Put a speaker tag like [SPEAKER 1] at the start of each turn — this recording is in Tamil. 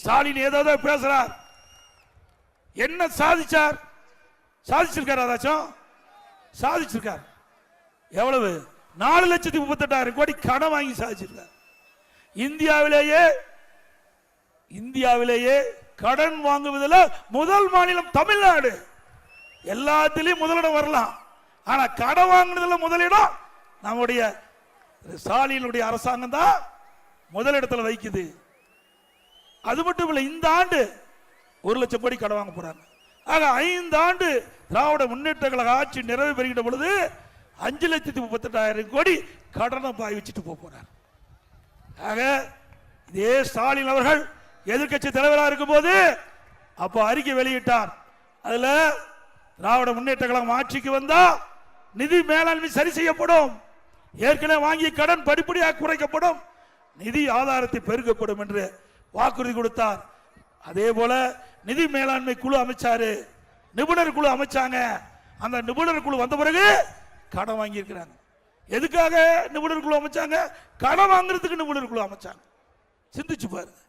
[SPEAKER 1] ஸ்டாலின் ஏதோ பேசுறார். என்ன சாதிச்சார்? சாதிச்சிருக்கார், ஏதாச்சும் சாதிச்சிருக்கார். எவ்வளவு? 4,38,000 கோடி கடன் வாங்கி சாதிச்சிருக்கார். இந்தியாவிலேயே கடன் வாங்குவதில் முதல் மாநிலம் தமிழ்நாடு. எல்லாத்திலையும் முதலிடம் வரலாம், ஆனா கடன் வாங்குனதுல முதலிடம் நம்முடைய ஸ்டாலினுடைய அரசாங்கம் தான் முதலிடத்தில் வைக்குது. அது மட்டும் இல்லை, இந்த ஆண்டு 1,00,000 கோடி கடன் வாங்க போறாங்க. ஆக 5 ஆண்டு திராவிட முன்னேற்ற கழக ஆட்சி நிறைவு பெறுகின்ற பொழுது 5,38,000 கோடி கடனை பாய் வச்சுட்டு போறார். ஆக இதே ஸ்டாலின் அவர்கள் எதிர்கட்சி தலைவராக இருக்கும் போது அப்ப அறிக்கை வெளியிட்டார். அதுல திராவிட முன்னேற்ற கழகம் ஆட்சிக்கு வந்தா நிதி மேலாண்மை சரி செய்யப்படும், ஏற்கனவே வாங்கிய கடன் படிப்படியாக குறைக்கப்படும், நிதி ஆதாரத்தை பெருக்கப்படும் என்று வாக்குறுதி கொடுத்தார். அதே போல நிதி மேலாண்மை குழு அமைச்சாரு, நிபுணர் குழு அமைச்சாங்க. அந்த நிபுணர் குழு வந்த பிறகு கடன் வாங்கி இருக்கிறாங்க. எதுக்காக நிபுணர் குழு அமைச்சாங்க? கடன் வாங்குறதுக்கு நிபுணர் குழு அமைச்சாங்க. சிந்திச்சு பாருங்க.